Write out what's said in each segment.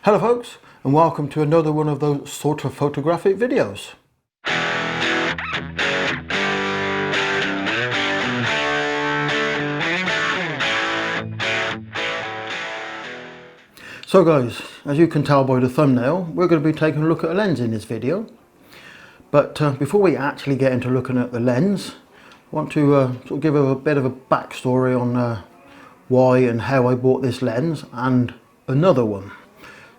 Hello folks, and welcome to another one of those sort of photographic videos. So guys, as you can tell by the thumbnail, we're going to be taking a look at a lens in this video. But before we actually get into looking at the lens, I want to sort of give a bit of a backstory on why and how I bought this lens and another one.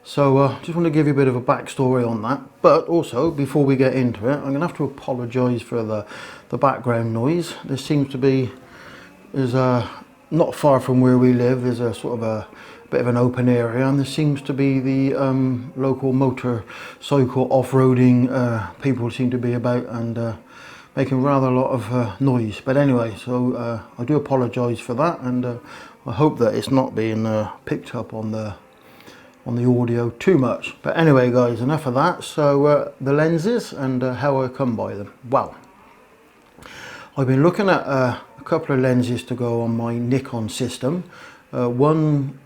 So just want to give you a bit of a backstory on that, but also before we get into it, I'm going to have to apologise for the background noise. There seems to be, not far from where we live, there's a sort of a bit of an open area, and there seems to be the local motorcycle off-roading people seem to be about and making rather a lot of noise. But anyway, so I do apologise for that, and I hope that it's not being picked up on the audio too much. But anyway guys, enough of that. So the lenses and how I come by them. Well, I've been looking at a couple of lenses to go on my Nikon system. One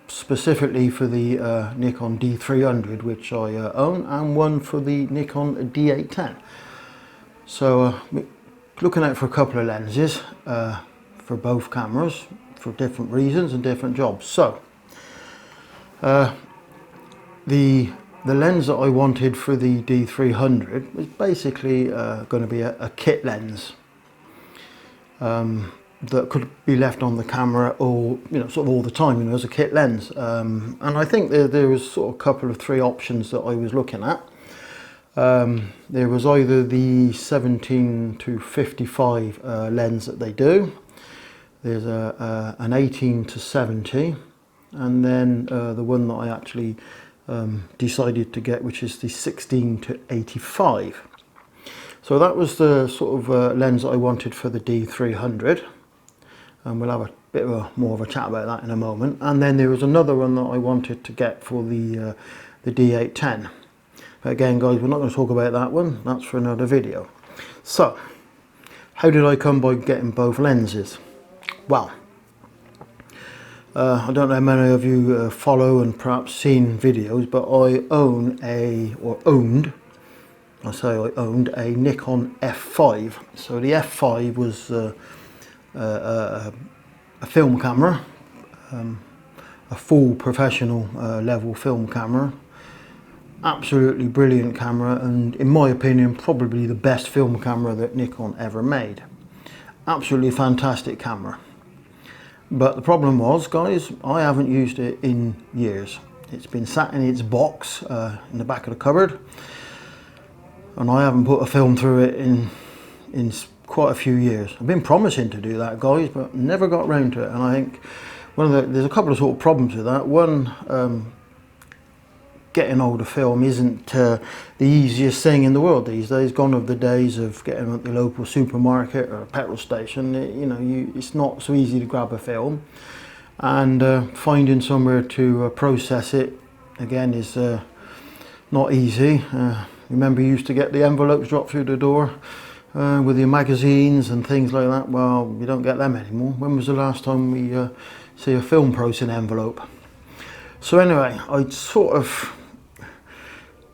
specifically for the Nikon D300, which I own, and one for the Nikon D810. So looking out for a couple of lenses for both cameras for different reasons and different jobs. So the lens that I wanted for the D300 was basically going to be a kit lens that could be left on the camera all, sort of all the time, as a kit lens. And I think there was sort of a couple of three options that I was looking at. There was either the 17-55 lens that they do. There's an 18-70. And then the one that I actually decided to get, which is the 16-85. So that was the sort of lens that I wanted for the D300, and we'll have a bit of more of a chat about that in a moment. And then there was another one that I wanted to get for the D810. But again guys, we're not going to talk about that one, that's for another video. So how did I come by getting both lenses? Well, I don't know how many of you follow and perhaps seen videos, but I owned a Nikon F5. So the F5 was a film camera, a full professional level film camera. Absolutely brilliant camera, and in my opinion probably the best film camera that Nikon ever made. Absolutely fantastic camera. But the problem was, guys, I haven't used it in years. It's been sat in its box in the back of the cupboard, and I haven't put a film through it in quite a few years. I've been promising to do that, guys, but never got round to it. And I think there's a couple of sort of problems with that. One, getting older film isn't the easiest thing in the world these days. Gone are the days of getting at the local supermarket or a petrol station. It's not so easy to grab a film, and finding somewhere to process it again is not easy. Remember, you used to get the envelopes dropped through the door with your magazines and things like that. Well, you don't get them anymore. When was the last time we see a film processing envelope? So anyway, I'd sort of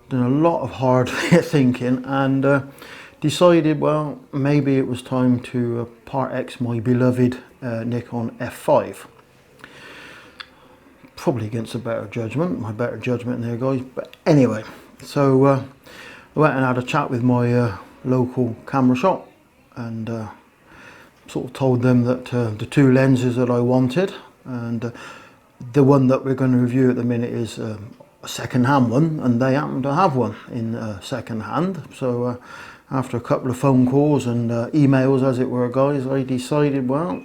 done a lot of hard thinking and decided, well, maybe it was time to part X my beloved Nikon F5. Probably against my better judgment there, guys. But anyway, so I went and had a chat with my local camera shop, and sort of told them that the two lenses that I wanted, and the one that we're going to review at the minute is a second-hand one, and they happen to have one in second-hand. So after a couple of phone calls and emails, as it were, guys, I decided, well,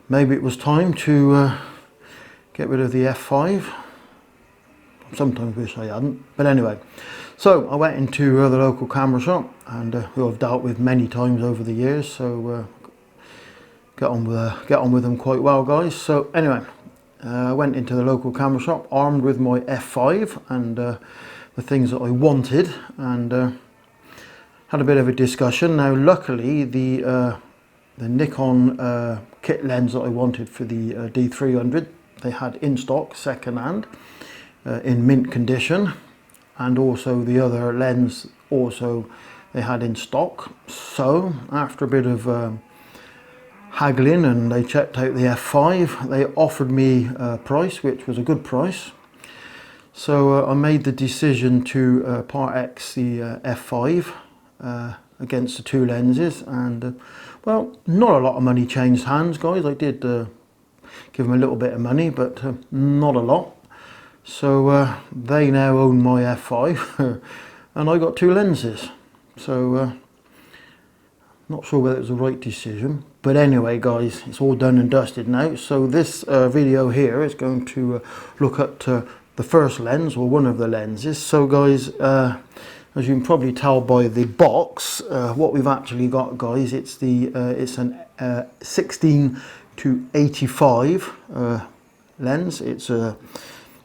maybe it was time to get rid of the F5. Sometimes wish I hadn't, but anyway. So I went into the local camera shop, and who I've dealt with many times over the years, so get on with them quite well, guys. So anyway, I went into the local camera shop armed with my F5 and the things that I wanted, and had a bit of a discussion. Now luckily the Nikon kit lens that I wanted for the D300, they had in stock second hand in mint condition, and also the other lens also they had in stock. So after a bit of haggling, and they checked out the f5, they offered me a price which was a good price. So I made the decision to part X the f5 against the two lenses, and well, not a lot of money changed hands, guys. I did give them a little bit of money, but not a lot. So they now own my f5 and I got two lenses. So not sure whether it was the right decision, but anyway guys, it's all done and dusted now. So this video here is going to look at the first lens, or one of the lenses. So guys, as you can probably tell by the box, what we've actually got, guys, it's an 16-85 lens. It's a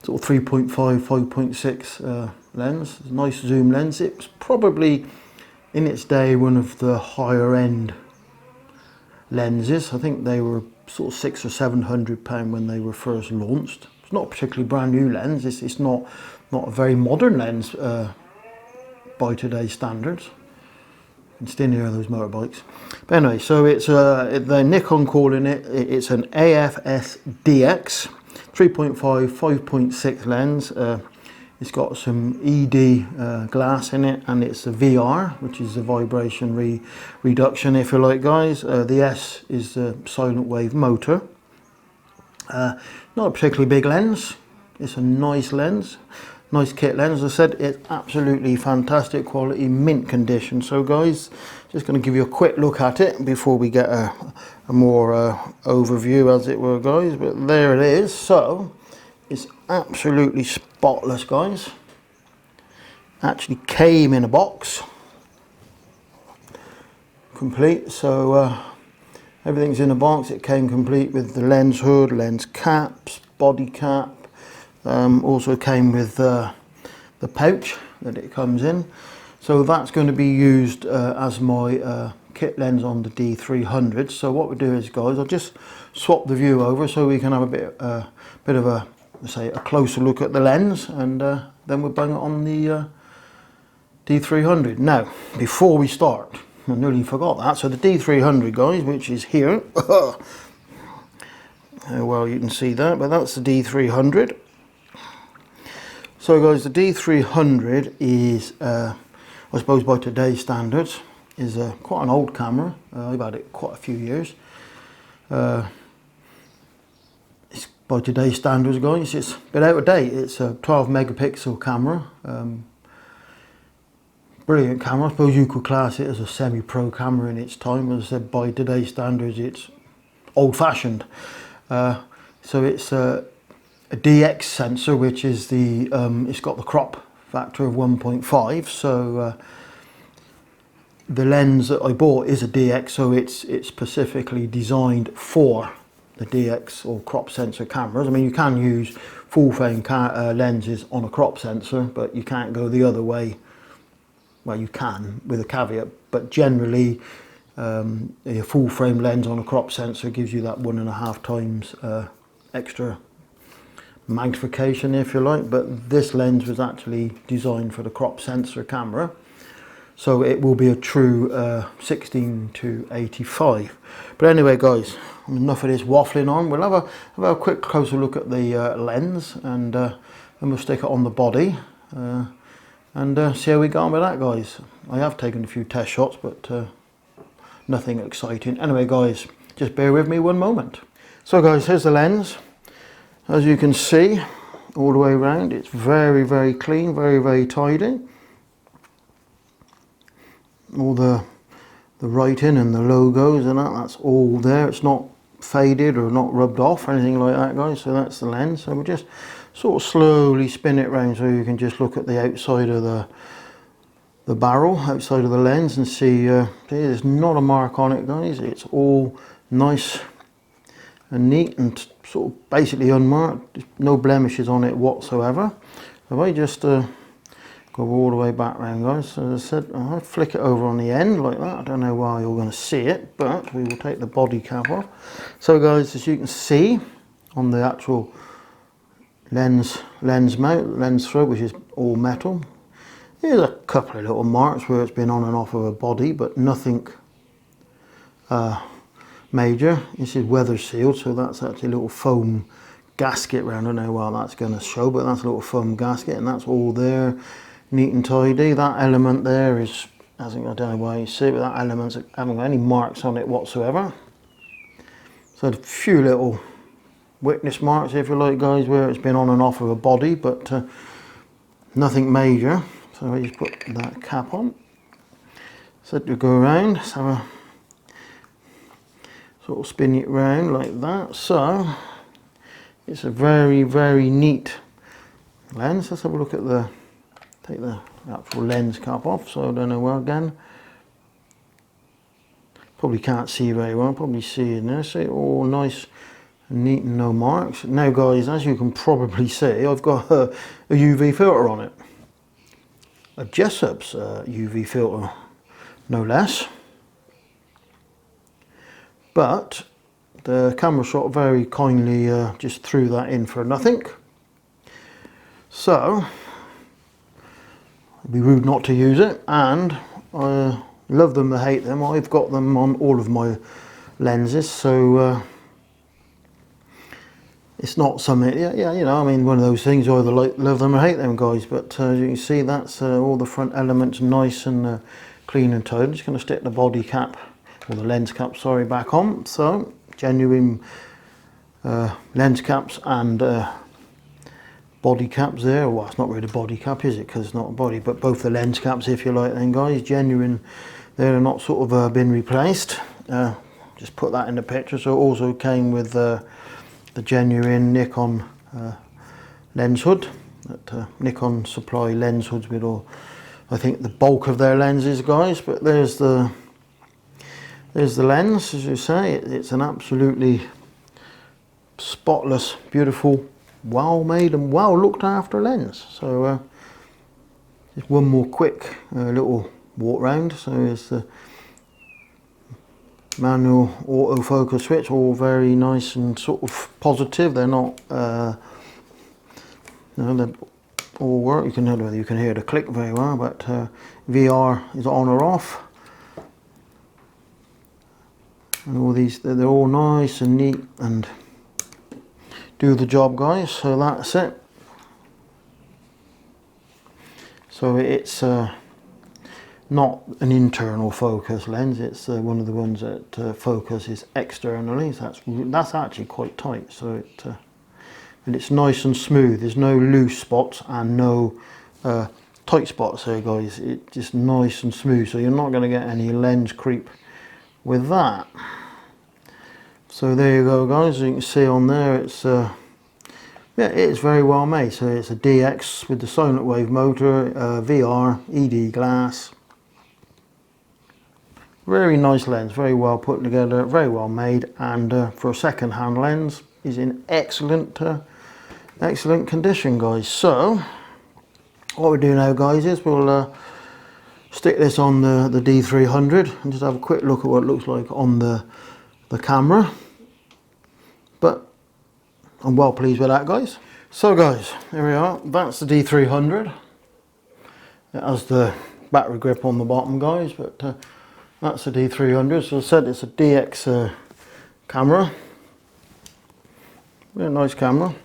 sort of 3.5, 5.6 lens. It's a nice zoom lens. It's probably in its day one of the higher end lenses. I think they were sort of £600 or £700 when they were first launched. It's not a particularly brand new lens. It's not a very modern lens by today's standards. You can still hear those motorbikes. But anyway, so it's the Nikon calling it. It's an AFS-DX 3.5, 5.6 lens. It's got some ED glass in it, and it's a VR, which is the vibration reduction, if you like, guys. The S is the silent wave motor. Not a particularly big lens. It's a nice lens, nice kit lens. As I said, it's absolutely fantastic quality, mint condition. So guys, just going to give you a quick look at it before we get a more overview, as it were, guys. But there it is. So it's absolutely spotless, guys. Actually came in a box, complete. So everything's in a box. It came complete with the lens hood, lens caps, body cap. Also came with the pouch that it comes in. So that's going to be used as my kit lens on the D300. So what we do is, guys, I'll just swap the view over so we can have a bit of a, say, a closer look at the lens, and then we'll bang it on the D300. Now, before we start, I nearly forgot that. So the D300, guys, which is here. Well, you can see that, but that's the D300. So guys, the D300 is, I suppose by today's standards, is quite an old camera. I've had it quite a few years. It's by today's standards, guys, it's a bit out of date. It's a 12 megapixel camera. Brilliant camera. I suppose you could class it as a semi-pro camera in its time. As I said, by today's standards, it's old-fashioned. So it's a DX sensor, which is the it's got the crop factor of 1.5. So the lens that I bought is a DX, so it's specifically designed for the DX or crop sensor cameras. I mean, you can use full frame lenses on a crop sensor, but you can't go the other way. Well, you can with a caveat, but generally a full frame lens on a crop sensor gives you that 1.5 times extra magnification, if you like. But this lens was actually designed for the crop sensor camera, so it will be a true 16-85. But anyway, guys, enough of this waffling on. We'll have a quick closer look at the lens, and then we'll stick it on the body and see how we get on with that, guys. I have taken a few test shots, but nothing exciting. Anyway, guys, just bear with me one moment. So guys, here's the lens. As you can see, all the way around, it's very, very clean, very, very tidy. All the writing and the logos and that's all there. It's not faded or not rubbed off or anything like that, guys. So that's the lens. So we'll just sort of slowly spin it around so you can just look at the outside of the barrel, outside of the lens, and see there's not a mark on it, guys. It's all nice and neat and sort of basically unmarked. No blemishes on it whatsoever. If I just go all the way back around, guys, so as I said, I'll flick it over on the end like that. I don't know why you're going to see it, but we will take the body cap off. So guys, as you can see on the actual lens mount, lens throat, which is all metal. There's a couple of little marks where it's been on and off of a body, but nothing major. This is weather sealed, so that's actually a little foam gasket around. I don't know what that's going to show, but that's a little foam gasket, and that's all there, neat and tidy. That element there is, I don't know why you see it, but that element's haven't got any marks on it whatsoever. So a few little witness marks, if you like, guys, where it's been on and off of a body, but nothing major. So I just put that cap on. So to go around, let's have a sort of spin it round like that. So it's a very, very neat lens. Let's have a look at take the actual lens cap off. So I don't know where again. Probably can't see very well. Probably see in there. See, all nice and neat and no marks. Now, guys, as you can probably see, I've got a UV filter on it. A Jessup's UV filter, no less. But the camera shot very kindly just threw that in for nothing. So it'd be rude not to use it, and I love them to hate them. I've got them on all of my lenses, so it's not something, yeah, you know, I mean, one of those things, you either love them or hate them, guys. But as you can see, that's all the front elements nice and clean and tidy. I'm just going to stick the body cap, or the lens cap, sorry, back on. So genuine lens caps and body caps there. Well, it's not really a body cap, is it, because it's not a body, but both the lens caps, if you like, then, guys, genuine. They're not sort of been replaced. Just put that in the picture. So it also came with the genuine Nikon lens hood. That Nikon supply lens hoods with all, I think, the bulk of their lenses, guys. But there's the lens, as you say. It's an absolutely spotless, beautiful, well made and well looked after lens. So just one more quick little walk round. So it's the manual autofocus switch, all very nice and sort of positive. They're not no, they all work. You can know whether you can hear the click very well, but VR is on or off, and all these, they're all nice and neat and do the job, guys. So that's it. So it's not an internal focus lens, it's one of the ones that focuses externally. So that's actually quite tight. So and it's nice and smooth. There's no loose spots and no tight spots there, guys. It's just nice and smooth, so you're not going to get any lens creep with that. So there you go, guys. As you can see on there, it's yeah, it's very well made. So it's a DX with the silent wave motor, VR, ED glass. Very nice lens, very well put together, very well made, and for a second-hand lens is in excellent excellent condition, guys. So what we do now, guys, is we'll stick this on the D300 and just have a quick look at what it looks like on the camera. But I'm well pleased with that, guys. So, guys, here we are. That's the D300. It has the battery grip on the bottom, guys, but that's the D300. So I said it's a DX camera. Very nice camera.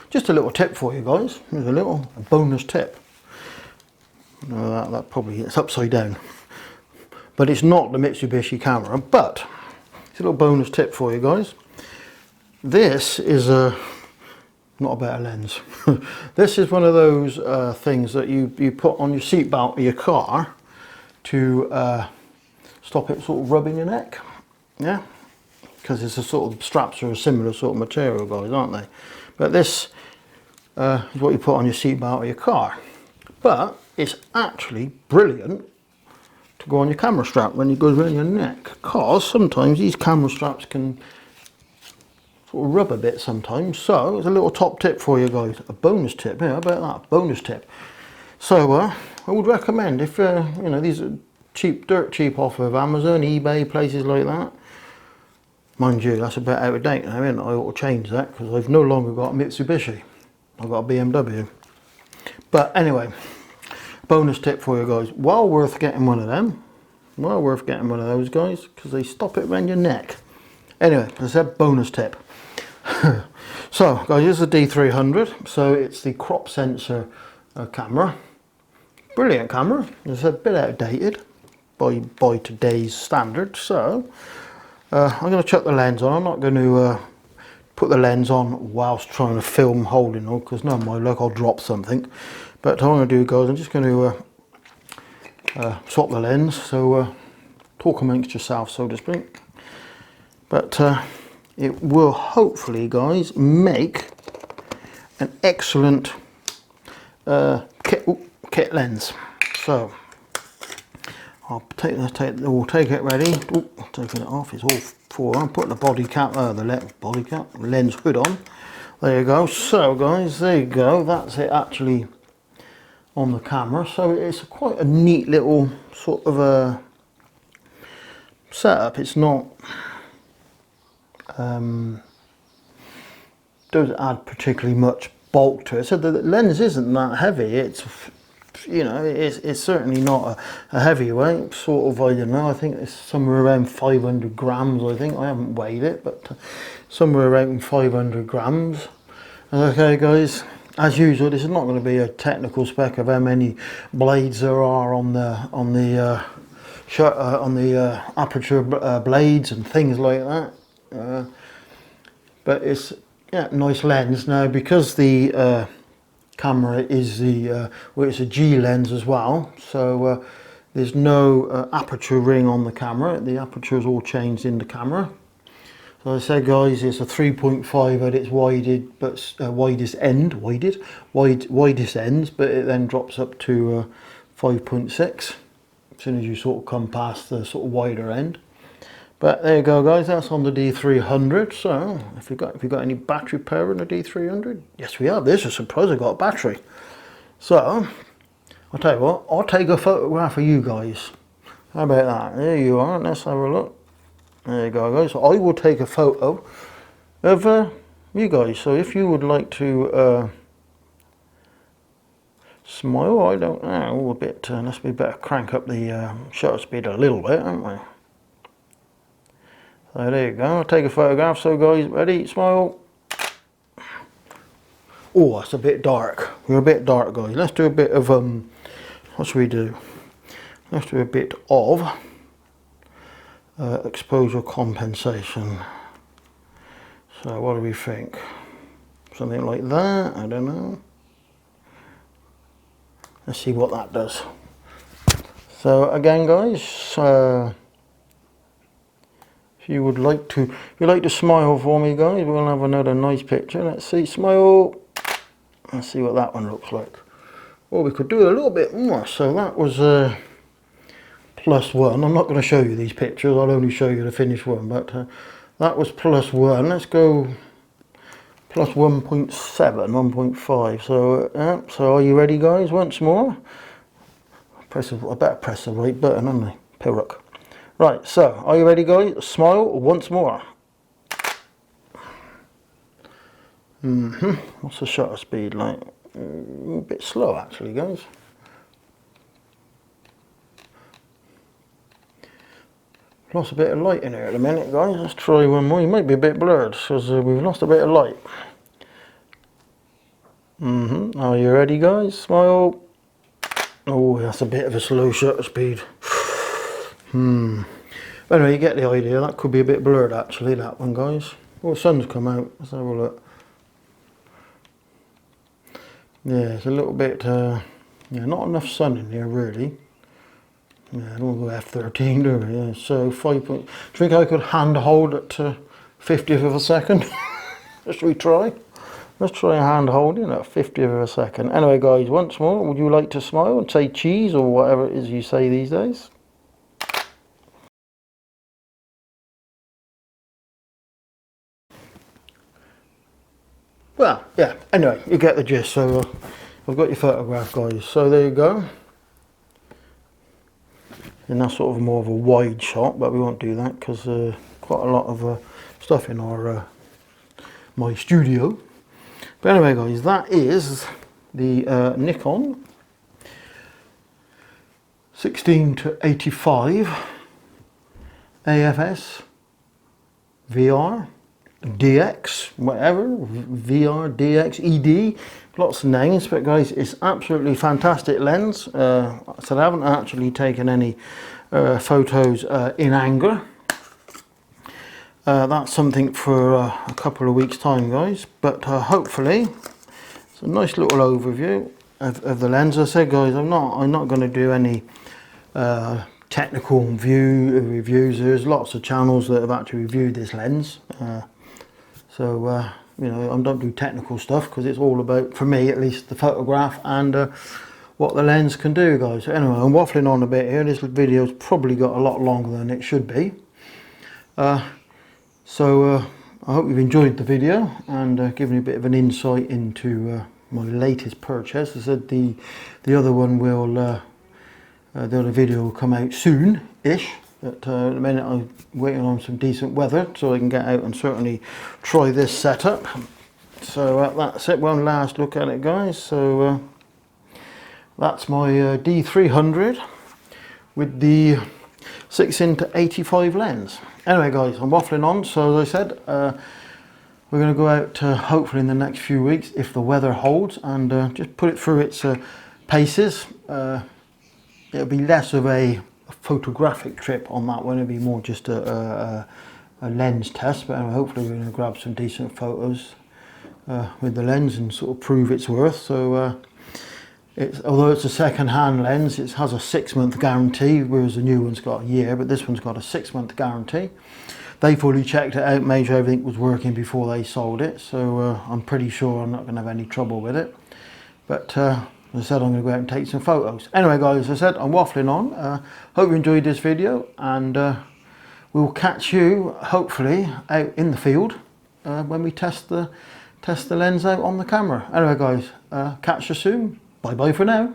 Just a little tip for you guys. Here's a bonus tip. That probably, it's upside down. But it's not the Mitsubishi camera, but it's a little bonus tip for you guys. This is not a better lens. This is one of those things that you put on your seat belt of your car to stop it sort of rubbing your neck. Yeah, because it's a sort of, straps are a similar sort of material, guys, aren't they? But this is what you put on your seat belt of your car. But it's actually brilliant to go on your camera strap when it goes around your neck, because sometimes these camera straps can sort of rub a bit sometimes. So it's a little top tip for you guys, a bonus tip. Yeah, how about that, bonus tip. So I would recommend, if you know, these are cheap, dirt cheap off of Amazon, eBay, places like that. Mind you, that's a bit out of date now, isn't it? I ought to change that because I've no longer got a Mitsubishi. I've got a BMW. But anyway, bonus tip for you guys. Well worth getting one of them. Well worth getting one of those guys, because they stop it around your neck. Anyway, as I said, bonus tip. So guys, this is a D300. So it's the crop sensor camera. Brilliant camera. It's a bit outdated by today's standards. So I'm going to chuck the lens on. I'm not going to put the lens on whilst trying to film holding on, because no, my luck, I'll drop something. But what I'm going to do, guys, I'm just going to swap the lens. So talk amongst yourself, so to speak. But it will hopefully, guys, make an excellent kit lens. So we'll take it ready. Oh, taking it off. It's all for. I'm putting the the lens hood on. There you go. So guys, there you go. That's it actually on the camera. So it's quite a neat little sort of a setup. It's not doesn't add particularly much bulk to it. So the lens isn't that heavy. It's, you know, it's certainly not a heavyweight. Sort of, I don't know, I think it's somewhere around 500 grams, I think. I haven't weighed it, but somewhere around 500 grams. Okay guys, as usual, this is not going to be a technical spec of how many blades there are on the aperture blades and things like that. But it's, yeah, nice lens. Now, because the camera is well, it's a G lens as well, so there's no aperture ring on the camera. The aperture is all changed in the camera. So as I said, guys, it's a 3.5 at its widest ends, but it then drops up to 5.6 as soon as you sort of come past the sort of wider end. But there you go, guys, that's on the D300. So if you got any battery power in the D300? Yes, we have. There's a surprise, I got a battery. So I'll tell you what, I'll take a photograph of you guys. How about that? There you are. Let's have a look. There you go, guys. So I will take a photo of you guys. So if you would like to smile, I don't know, a bit. Let's be better crank up the shutter speed a little bit, haven't we? So there you go, I'll take a photograph. So guys, ready, smile. Oh, that's a bit dark. We're a bit dark, guys. Let's do a bit of, what should we do? Let's do a bit of exposure compensation. So what do we think? Something like that, I don't know. Let's see what that does. So again, guys, if you would like to smile for me, guys, we'll have another nice picture. Let's see, smile. Let's see what that one looks like. Well, we could do a little bit more. So that was +1. I'm not going to show you these pictures. I'll only show you the finished one. But that was +1. Let's go plus 1.7, 1.5. So so are you ready, guys? Once more. I better press the right button, haven't I? Pirrock. Right, so are you ready, guys? Smile once more. What's the shutter speed like? A bit slow, actually, guys. Lost a bit of light in here at a minute, guys. Let's try one more. You might be a bit blurred because we've lost a bit of light. Are you ready, guys? Smile. Oh, that's a bit of a slow shutter speed. Anyway, you get the idea. That could be a bit blurred, actually, that one, guys. Oh, the sun's come out. Let's have a look. Yeah, it's a little bit, yeah, not enough sun in here, really. Yeah, I don't go F13, do we? Yeah, so 5 point. Do you think I could hand hold it to 50th of a second? Should we try? Let's try a hand holding at 50th of a second. Anyway, guys, once more, would you like to smile and say cheese or whatever it is you say these days? Well, yeah, anyway, you get the gist. So I've got your photograph, guys. So there you go. And that's sort of more of a wide shot, but we won't do that because quite a lot of stuff in our my studio. But anyway guys, that is the Nikon 16-85 AFS VR DX, whatever, VR DX ED, lots of names, but guys, it's absolutely fantastic lens. So I haven't actually taken any photos in anger. That's something for a couple of weeks time guys, but hopefully it's a nice little overview of the lens. As I said guys, I'm not going to do any technical reviews. There's lots of channels that have actually reviewed this lens, so you know, I don't do technical stuff because it's all about, for me at least, the photograph and what the lens can do guys. So anyway, I'm waffling on a bit here. This video's probably got a lot longer than it should be. So I hope you've enjoyed the video and given you a bit of an insight into my latest purchase. As I said, the other one will, the other video will come out soon-ish. But at the minute I'm waiting on some decent weather so I can get out and certainly try this setup. So that's it, one last look at it guys. So that's my D300 with the 16-85 lens. Anyway guys, I'm waffling on, so as I said, we're going to go out hopefully in the next few weeks if the weather holds, and just put it through its paces. It'll be less of a photographic trip on that one, it'll be more just a lens test, but hopefully we're going to grab some decent photos with the lens and sort of prove its worth. So although it's a second-hand lens, it has a 6-month guarantee, whereas the new one's got a year, but this one's got a 6-month guarantee. They fully checked it out, made sure everything was working before they sold it, so I'm pretty sure I'm not going to have any trouble with it. But as I said, I'm going to go out and take some photos. Anyway guys, as I said, I'm waffling on. Hope you enjoyed this video, and we'll catch you hopefully out in the field when we test the lens out on the camera. Anyway guys, catch you soon. Bye bye for now.